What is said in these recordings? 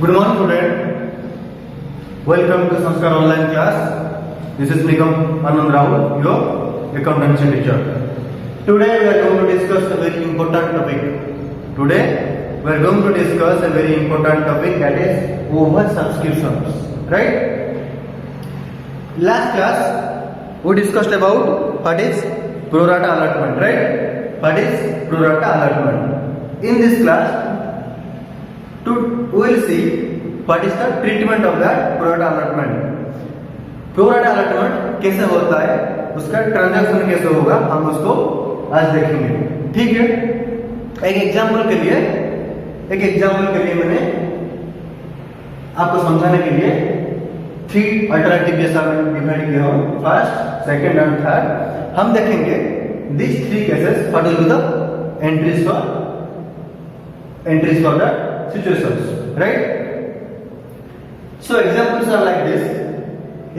Good morning, student. Welcome to Sanskar online class. This is Nigam Anand Rao, your accountancy teacher. Today we are going to discuss a very important topic. Today we are going to discuss a very important topic, that is over subscriptions. Right? Last class we discussed about what is pro rata allotment. Right? What is pro rata allotment? In this class, we will see what is the treatment of that pro rata allotment. Pro rata allotment कैसे होता है, उसका transaction कैसे होगा, हम उसको आज देखेंगे. ठीक है. एक एग्जांपल के लिए मैंने आपको समझाने के लिए 3 अल्टरनेटिव जैसा डिवाइड किया हूं, फर्स्ट, सेकंड एंड थर्ड. हम देखेंगे this 3 cases, what will be the entries for the situations, right? So examples are like this.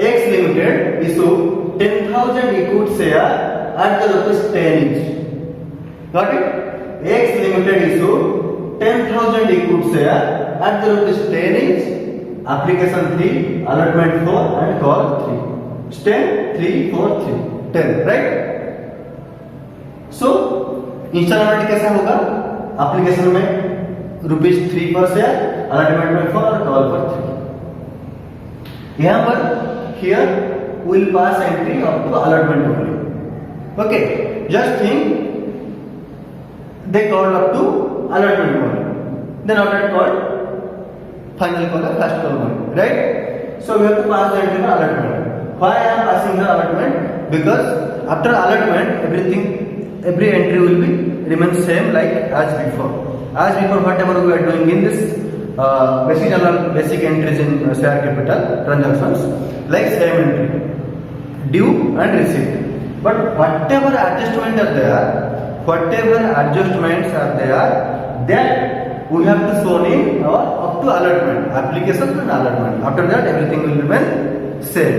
X Limited issued 10,000 equity share at the rupees 10 each. Got it? X Limited issued 10,000 equity share at the rupees 10 each. Application 3, allotment 4 and call 3. 10, 3, 4, 3. 10, right? So instalment कैसा होगा? Application में ₹3 पर share, allotment में 4 और call पर 3. यहाँ पर here will pass entry up to allotment only. Okay, just think they called up to allotment only, then after called final call first call only, right? So we have to pass the entry for allotment. Why I am passing the allotment? Because after allotment every entry will be remain same like as before. As before, whatever we are doing in this basic entries in share capital transactions, like same entry, due and receipt. But whatever adjustments are there, that we have to show in our up to allotment, application and allotment. After that, everything will remain same.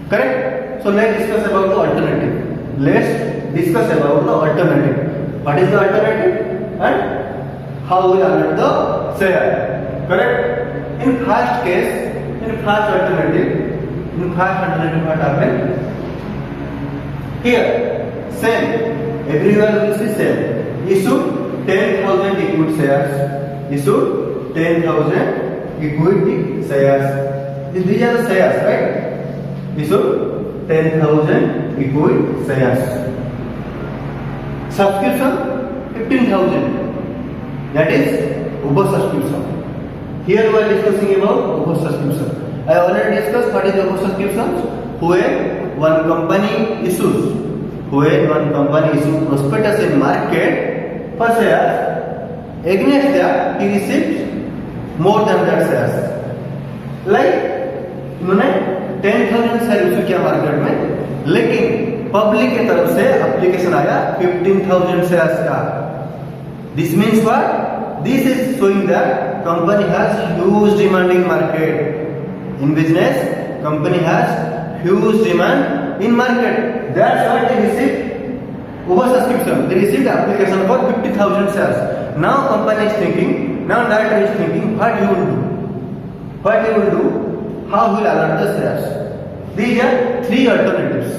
Correct? So let's discuss about the alternative. What is the alternative and how we allot the share? Correct? In first alternative, what happened? Here, same. Everywhere will see same. Issued 10,000 equity shares. These are the shares, right? Issued 10,000 equity shares. Subscription 15,000. That is over subscription. Here we are discussing about over subscription. I already discussed what is over subscription. When one company issues prospectus in market for shares, against that he received more than that shares. Like उन्होंने 10,000 share issue किया market में, लेकिन public की तरफ से application आया 15,000 shares का. This means what? This is showing that company has huge demand in market. In business, company has huge demand in market. That's why they receive over subscription. They receive application for 50,000 shares. Now company is thinking, now director is thinking, what he will do, how will allot the shares. These are 3 alternatives.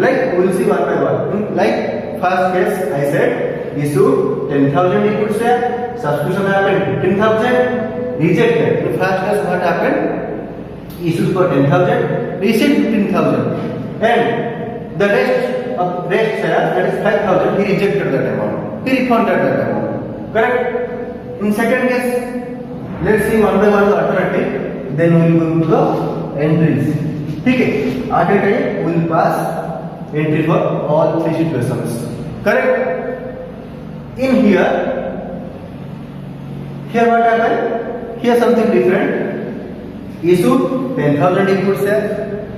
Like we will see one by one. Like first case, I said issued 10,000 equity share, subscription happened 15,000, rejected. In first case, what happened? Issued for 10,000, received 15,000, and the rest share, that is 5,000, he rejected that amount. He refunded that amount. Correct? In second case, let's see one by one the alternative. Then we will go to the entries. ठीक है? At a time we will pass entry for all 3 situations. Correct? In here what happened? Here something different. Issued 10,000 equity shares,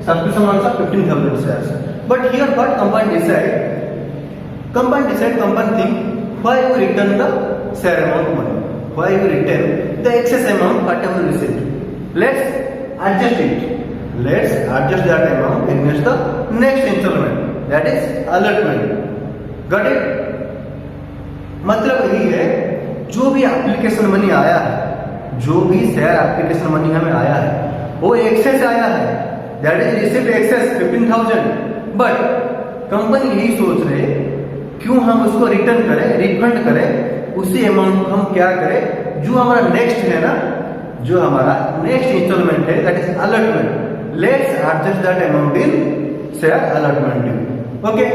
subscription also 15,000 shares. But here what company decide? Company think, why you return the share amount money? Why you return the excess amount whatever received? Let's adjust it. Let's adjust that amount against the next installment, that is allotment. Got it? मतलब यही है जो भी application money आया है, जो भी share application money हमें आया है वो एक्सेस आया है, that is received excess 15,000, but company यही सोच रहे क्यों हम उसको रिटर्न करें, रिफंड करें, उसी अमाउंट को हम क्या करें, जो हमारा नेक्स्ट है ना, जो हमारा नेक्स्ट इंस्टॉलमेंट है that is allotment, let's adjust that amount in share allotment due. Okay,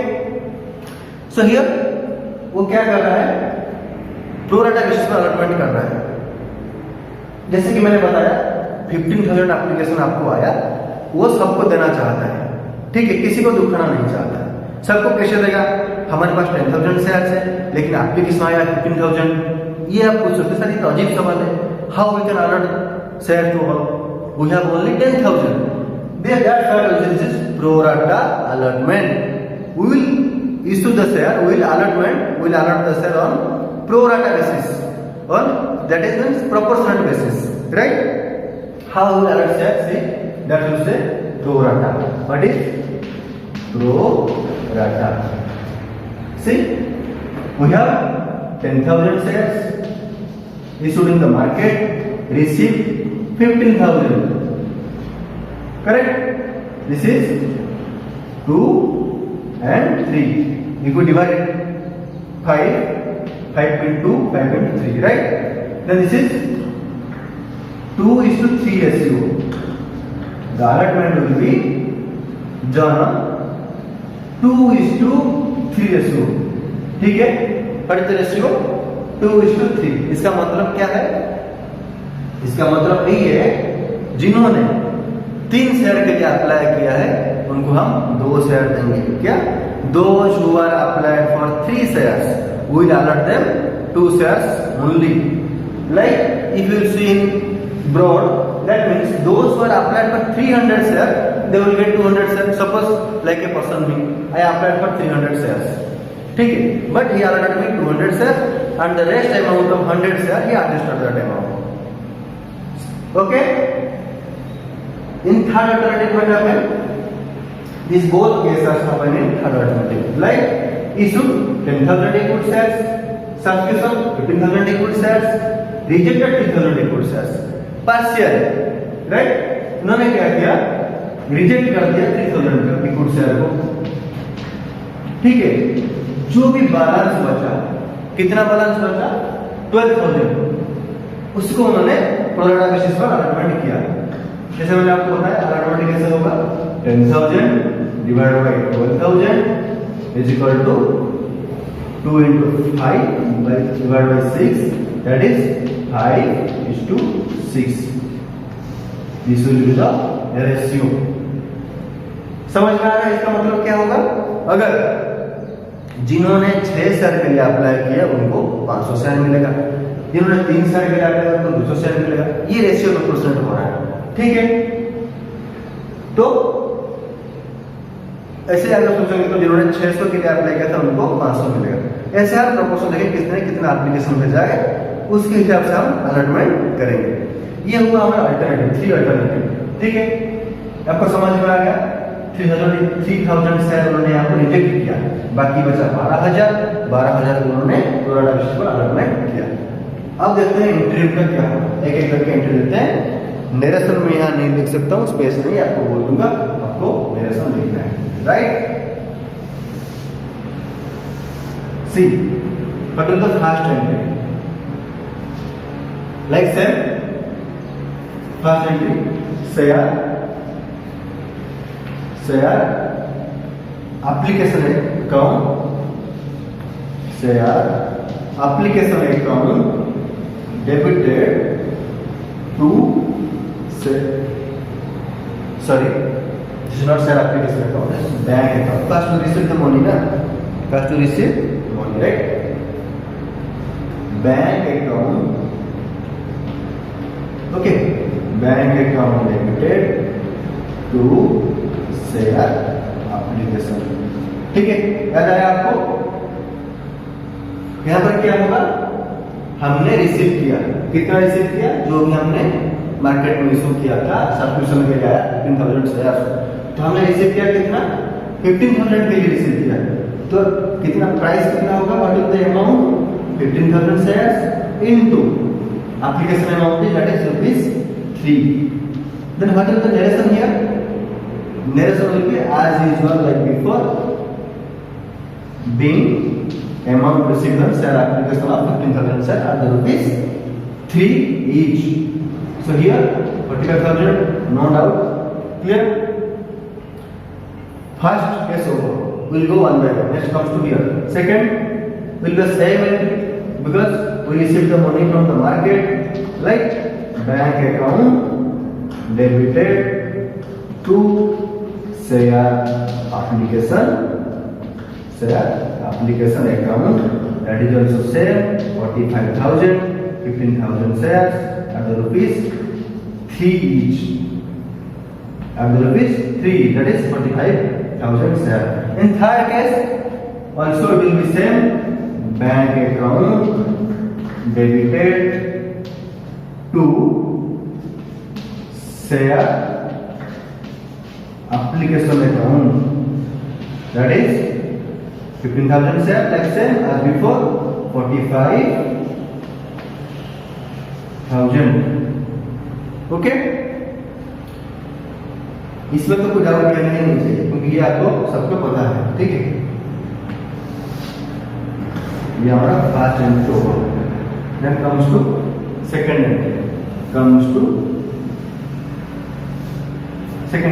so here वो क्या कर रहा है, प्रोराटा बेसिस पर अलॉटमेंट कर रहा है। जैसे कि मैंने बताया 15,000 एप्लीकेशन आपको आया, वो सबको देना चाहता है, ठीक है, किसी को दुखाना नहीं चाहता है। सबको कैसे देगा, हमारे पास 10,000 शेयर्स है लेकिन एप्लीकेशन आया 15,000, ये आप पूछ सकते सर, ये तो अजीब सवाल है, how we can allot share to all, we have only 10,000, that's why this is pro rata allotment, we will issue the share, we will allot the share on pro rata basis, on that is means proportionate basis, right? How we will allot share, see, that will say pro rata. What is pro rata? See, we have 10,000 shares issued in the market, received 15,000, correct? This is 2 and 3. You could divide it 5.2, 5.3, right? Then this is 2:3 ratio. The allotment will be done on 2:3 ratio. ठीक है? What is the ratio? 2:3. इसका मतलब क्या है? इसका मतलब यही है, जिन्होंने 3 शेयर के लिए अप्लाई किया है उनको हम 2 शेयर देंगे। क्या? Those who are applied for 3 shares, we will allot them 2 shares only. Like if you see in broad, that means those who are applied for 300 shares, they will get 200 shares. Suppose like a person me, I applied for 300 shares. ठीक है, but he allotted me 200 shares and the rest amount of 100 shares he adjusted that amount. Okay? In third alternative what happened? These both cases happen in third alternative. Like issue 10,000 equal shares, subscription 15,000 equal shares, rejected 3,000 equal shares. Partial, right? उन्होंने क्या किया? Reject कर दिया 3,000 equal share को। ठीक है, जो भी बैलेंस बचा, कितना बैलेंस बचा? 12,000, उसको उन्होंने प्रोराटा बेसिस पर अलॉटमेंट किया। जैसे मैंने आपको बताया अलॉटमेंट कैसे होगा, 10,000 divided by 12,000 is equal to 2 into 5 divided by 6, that is 5:6. This will be the ratio. समझ में आ रहा है? इसका मतलब क्या होगा, अगर जिन्होंने 6 शेयर के लिए अप्लाई किया उनको 500 शेयर मिलेगा, जिन्होंने 3 शेयर के लिए अप्लाई किया उनको 200 शेयर मिलेगा। ये रेशियो में परसेंट हो रहा है, ठीक है? तो ऐसे अगर सोचेंगे तो जिन्होंने 600 के लिए अप्लाई किया था उनको 500 मिलेगा। ऐसे आप प्रोपोर्शन देखें किसने कितना एप्लीकेशन भेजा है, उसके हिसाब से हम अलॉटमेंट करेंगे। ये हुआ हमारा अल्टरनेटिव, 3 अल्टरनेटिव। ठीक है, आपको समझ में आ गया? 3,000 शेयर उन्होंने यहाँ पर रिजेक्ट किया, बाकी बचा 12,000 उन्होंने प्रोराटा बेसिस पर अलॉटमेंट किया। अब देखते हैं इंटरव्यू का क्या होगा, एक एक करके इंटरव्यू देते हैं। नरेशन में यहाँ नहीं लिख सकता हूँ, स्पेस नहीं, आपको बोल दूंगा, आपको नरेशन लिखना है, right? See what is the first entry? Like say first entry share application account, share application account debited to sorry, this is not share application account, this is bank account. First to receive the money, na? First to receive money, right? Bank account, okay, bank account debited to share application. ठीक है, याद आया आपको? यहाँ पर क्या होगा, हमने रिसीव किया, कितना रिसीव किया? जो भी हमने मार्केट में इशू किया था, सब्सक्रिप्शन के लिए आया 15,000 शेयर, तो हमने रिसीव किया कितना? 15,000 के लिए रिसीव किया। तो कितना प्राइस कितना होगा? What is the amount? 15,000 shares into application amount that is rupees 3. Then what is the narration here? Narration will be as usual like before, being amount received on share application of 15,000 share at the rupees 3 each. So here 45,000, no doubt, clear? First case over, we'll go one by one. Next comes to here. Second will be the same entry because we received the money from the market, like bank account debited to share application account, that is also same 45,000, 15,000 shares at the rupees 3 each. At the rupees 3, that is 45,000 shares. In third case, also it will be same, bank account debited to share application account, that is 15,000 share, like same as before, 45,000. Okay, इसमें तो कोई doubt लेना ही नहीं चाहिए क्योंकि ये आपको सबको पता है, ठीक है। ये हमारा फर्स्ट एंट्री होगा। Then comes to second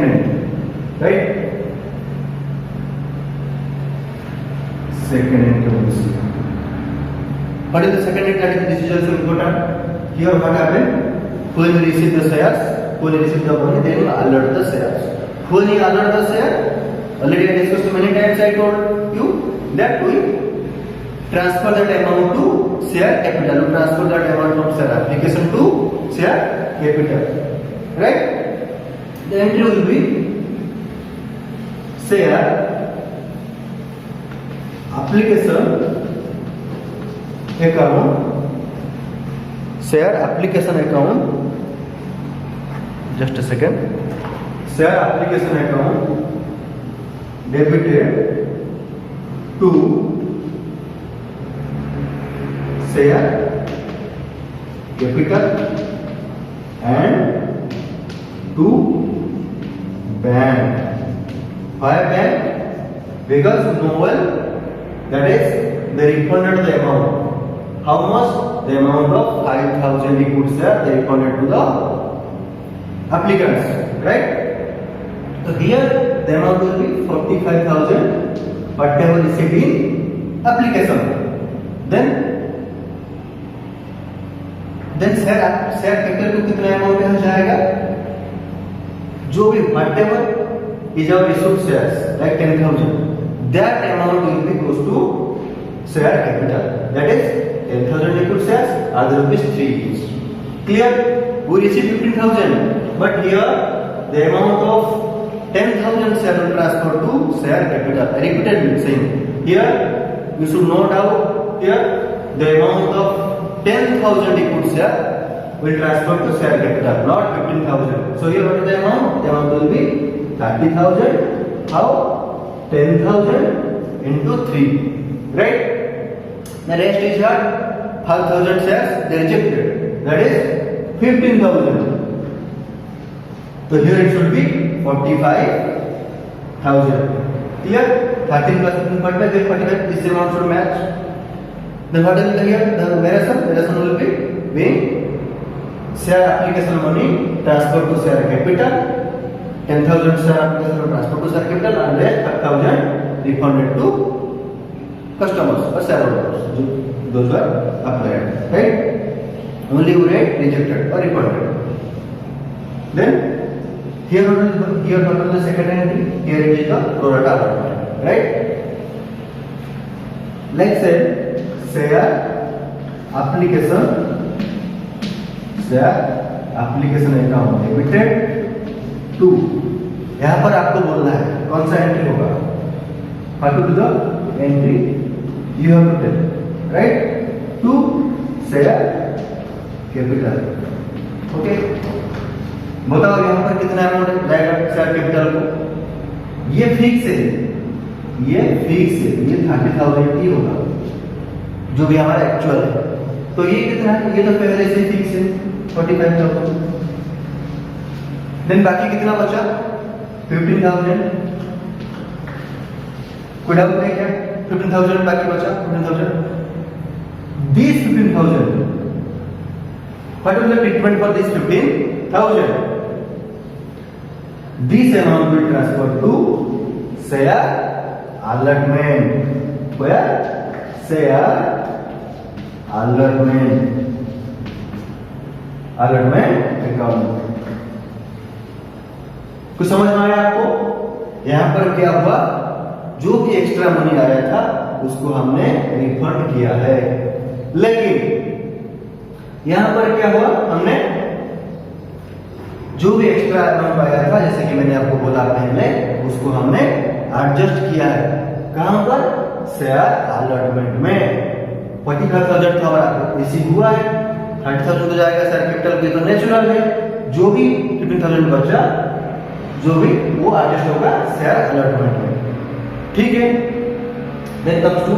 entry, right? Second entry. What is the second entry? This is also important. Here what happened? When we receive the shares, when we receive the money, then we alert the shares. When we alert the share, already I discussed many times, I told you that we transfer that amount to share capital. We transfer that amount from share application to share capital. Right? The entry will be share application account, just a second, share application account debited to share capital and to bank. Why bank? Because no one, that is, they refunded the amount. How much? The amount of 5,000 equity share they refunded to the applicants, right? So here the amount will be 45,000, whatever received in application. Then share capital को कितना amount यहाँ जाएगा? जो भी whatever is our issued shares, like 10,000. That amount will be goes to share capital, that is 10,000 equity shares are the rupees 3 each. Clear? We receive 15,000, but here the amount of 10,000 share will transfer to share capital. I repeatedly saying here you should note out here the amount of 10,000 equity share will transfer to share capital, not 15,000. So here what is the amount? The amount will be 30,000. How? 10,000 into 3, right? The rest is what? 5,000 shares they rejected, that is 15,000. So here it should be 45,000. Clear? 13 plus 15 45, then 45, this amount should match. Then what is here? The narration will be being share application money transferred to share capital, 10,000 share application transfer to share capital, and rest 5,000 refunded to customers or shareholders. Those were applied, right? Only you rate rejected or refunded. Then here what is the second entry? Here it is the pro rata allotment, right? Like say share application account debited to, यहाँ पर आपको बोलना है कौन सा entry होगा? What will be the entry you have to tell, right? To share capital. Okay? बताओ यहाँ पर कितना अमाउंट जाएगा शेयर कैपिटल को? ये फिक्स है, ये 30,000 ही होगा जो भी हमारा एक्चुअल है। तो ये कितना है, ये तो पहले से फिक्स है 45,000। देन बाकी कितना बचा 15,000। कोई डाउट नहीं क्या? 15,000 बाकी बचा 15,000। These 15,000, what was the treatment for this 15,000? This amount will transfer to share allotment. Where? Share allotment account. कुछ समझ में आया आपको? यहाँ पर क्या हुआ, जो भी एक्स्ट्रा मनी आया था उसको हमने रिफंड किया है, लेकिन यहां पर क्या हुआ, हमने जो भी एक्स्ट्रा अमाउंट आया था, जैसे कि मैंने आपको बोला पहले, उसको हमने एडजस्ट किया है। कहां पर? शेयर अलॉटमेंट में। 45,000 था हमारा, रिसीव हुआ है, 30,000 तो जाएगा शेयर कैपिटल पे, तो नेचुरल है। जो भी 15,000 बचा, जो भी वो एडजस्ट होगा शेयर अलॉटमेंट में, ठीक है। Then comes to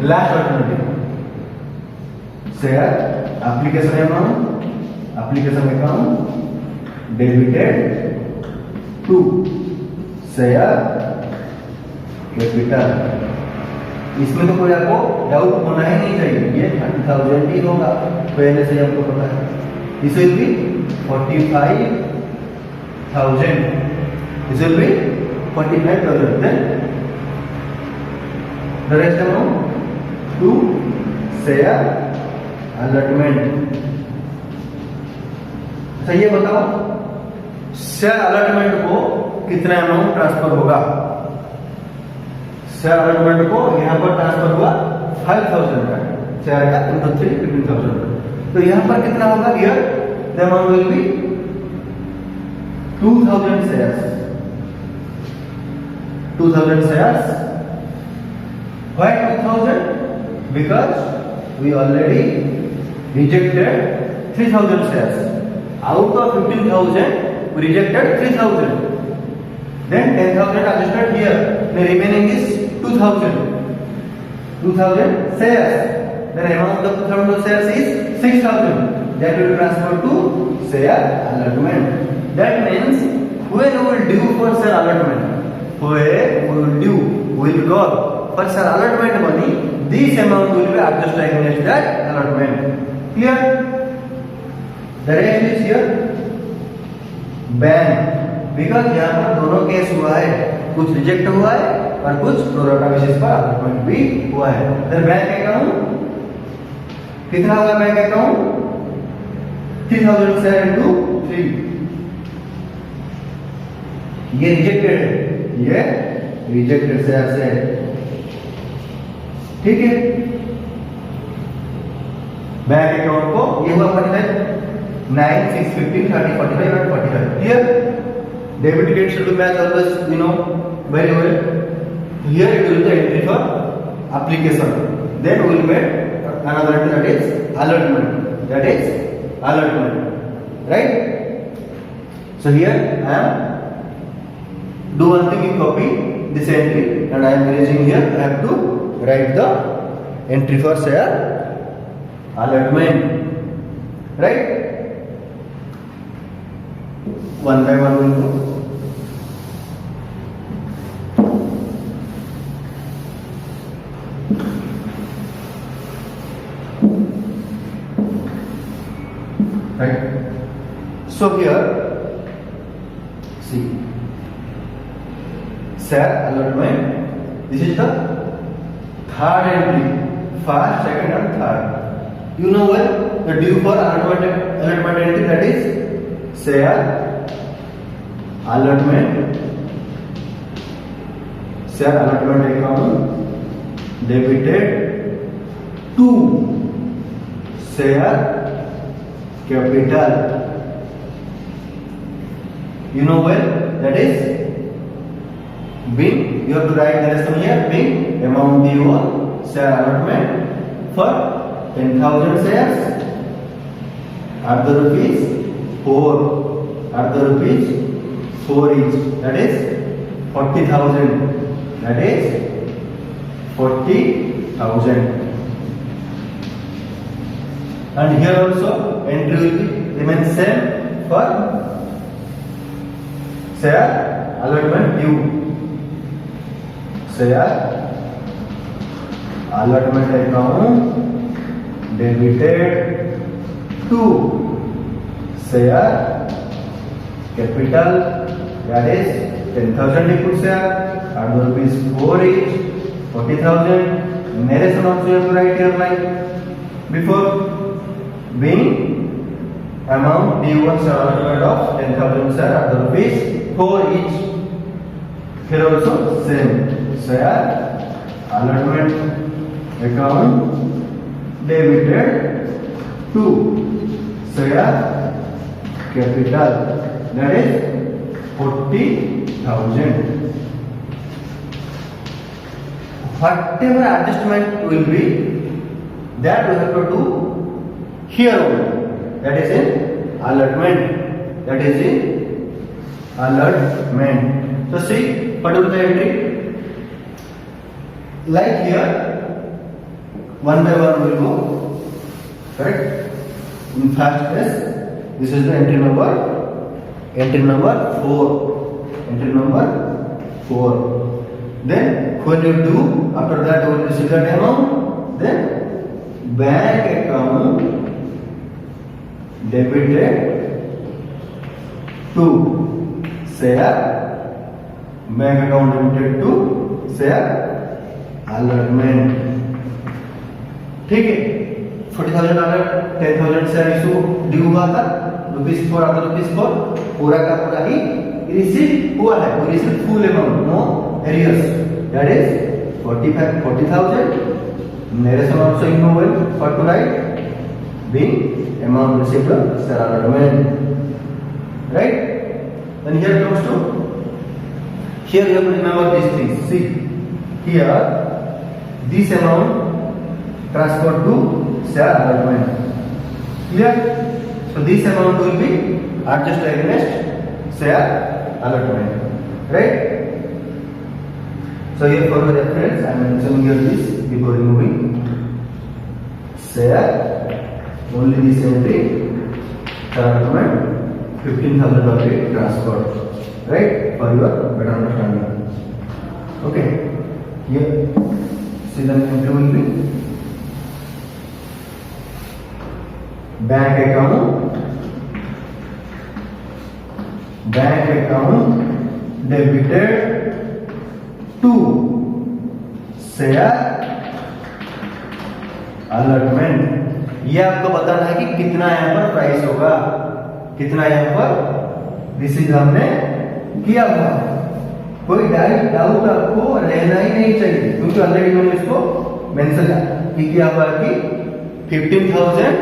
last alternative, share application account debited to share capital. इसमें तो कोई आपको डाउट होना ही नहीं चाहिए, ये 30,000 ही होगा, पहले से हमको पता है। This will be 45,000, this will be 45,000। Then the rest amount to share allotment। अच्छा ये बताओ, शेयर अलॉटमेंट को कितना अमाउंट ट्रांसफर होगा? शेयर अलॉटमेंट को यहाँ पर ट्रांसफर हुआ 5,000 का, शेयर का इंटू 3 15,000। तो यहाँ पर कितना होगा? Here the amount will be 2,000 shares. 2,000 shares. Why 2,000? Because we already rejected 3,000 shares. Out of 15,000, we rejected 3,000. Then 10,000 adjusted here. The remaining is 2,000. 2,000 shares. Then amount of 2,000 shares is 6,000. That will transfer to share allotment. That means when we will due for share allotment, when we will due, we will call for share allotment money, this amount will be adjusted against that allotment. Clear? The rest is here bank, because यहाँ पर दोनों case हुआ है, कुछ reject हुआ है और कुछ प्रोरेटा बेसिस पर allotment भी हुआ है। Then बैंक अकाउंट कितना हुआ? बैंक अकाउंट 3,000 शेयर इनटू 3, ये रिजेक्टेड है, ये रिजेक्टेड शेयर है, ठीक है। बैंक अकाउंट को ये हुआ 45, 9, 6, 15, 30, 45 and 45. Here debit credit should be matched always, you know very well. Here it will be the entry for application. Then we will make another entry, that is allotment. That is allotment, right? So here I am do one thing, you copy this entry and I am erasing here. I have to write the entry for share allotment, right? One by one we will go. Right? So here, see, share allotment. This is the third entry, first, second, and third. You know well the due for allotment entry, that is share allotment account debited to share capital. You know well, that is being, you have to write the lesson here, being amount due on share allotment for 10,000 shares at the rupees 4, at the rupees 4 each, that is 40,000, that is 40,000. and here also entry will be remain same for share allotment due. Share allotment account debited to share capital, that is 10,000 equal share, and rupees 4 each, 40,000. Narration also you have to write here like before, being amount due on share allotment of 10,000 share at rupees 4 each. Here also same, share allotment account debited to share capital, that is 40,000. Whatever adjustment will be, that we have to do here only. That is in allotment. That is in allotment. So see, what is the entry? Like here, one by one we will go. Correct? In first case, this is the entry number 4. Entry number 4. Then when you do, after that you will receive that amount. Then bank account debited to share, bank account debited to share allotment. ठीक है, 40,000 अलग 10,000 share issue due हुआ था, ₹4 आता ₹4, पूरा का पूरा ही receive हुआ है. वो receive full amount, no arrears, that is 40,000. Narration also you know well what to write, being amount received from share allotment, right? Then here comes to, here you have to remember these things. See here, this amount transferred to share allotment. Clear? So this amount will be adjusted against share allotment, right? So here for your reference, I am mentioning here this before removing. Share only this entry, share allotment 15,000 already transferred, right? For your better understanding. Okay. Here, see the entry will be bank account debited to share allotment. ये आपको बताना है कि कितना यहाँ पर price होगा, कितना यहाँ पर रिसीव हमने किया हुआ. कोई डाउट आपको रहना ही नहीं चाहिए, क्योंकि ऑलरेडी मैंने इसको मेंशन किया हुआ कि 15,000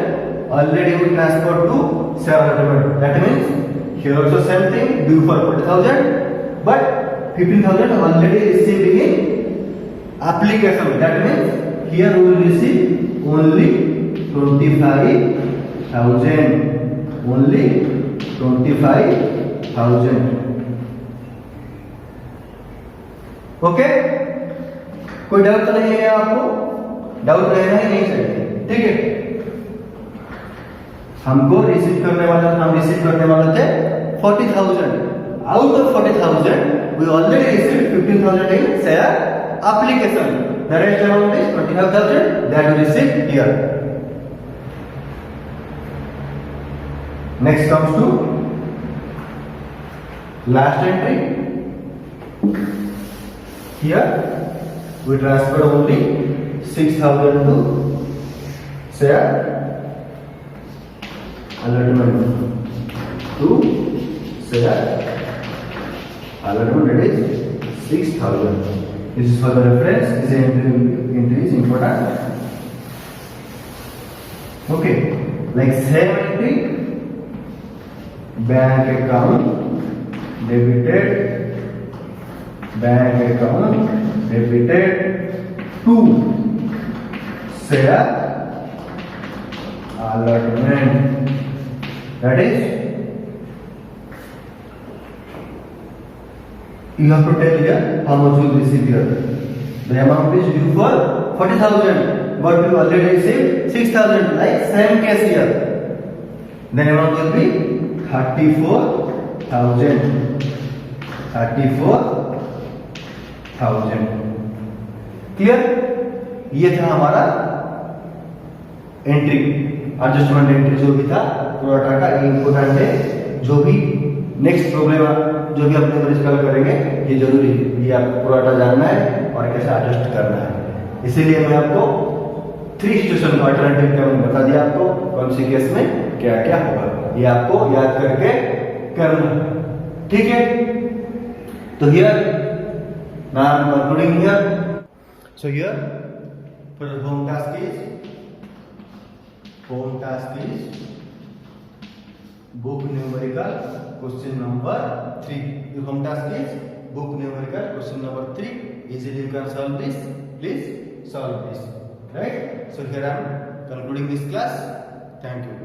already we transferred to share allotment. That means here also same thing, due for 40,000, but 15,000 already received in application. That means here we will receive only 25,000. Only 25,000. Okay, कोई डाउट तो नहीं है आपको? डाउट रहना ही नहीं चाहिए, ठीक है? हमको रिसीव करने वाला, हम रिसीव करने वाले थे 40,000. Out of 40,000, we already received 15,000 in share application. The rest amount is 25,000 that we received here. Next comes to last entry. Here we transfer only 6,000 to share allotment, to share allotment, that is 6,000. This is for the reference. This entry is important. Okay, like same entry, bank account debited to share allotment, that is you have to tell here how much you receive here. The amount is due for 40,000. but you already received 6,000, like same case here. Then amount will be 34,000. 34,000. Clear? ये था हमारा entry, adjustment entry जो भी था प्रोडाटा का, important है। जो भी नेक्स्ट प्रॉब्लम जो भी अपने कल करेंगे ये जरूरी है, ये आपको प्रोडाटा जानना है और कैसे एडजस्ट करना है। इसीलिए मैं आपको 3 सिचुएशन का अल्टरनेटिव क्या बता दिया आपको, कौन सी केस में क्या क्या होगा, ये आपको याद करके करना। ठीक है, तो here now I am concluding here. So here for the home task is book numerical question number 3. The home task is book numerical question number 3. Easily you can solve this. Please solve this. Right? So here I am concluding this class. Thank you.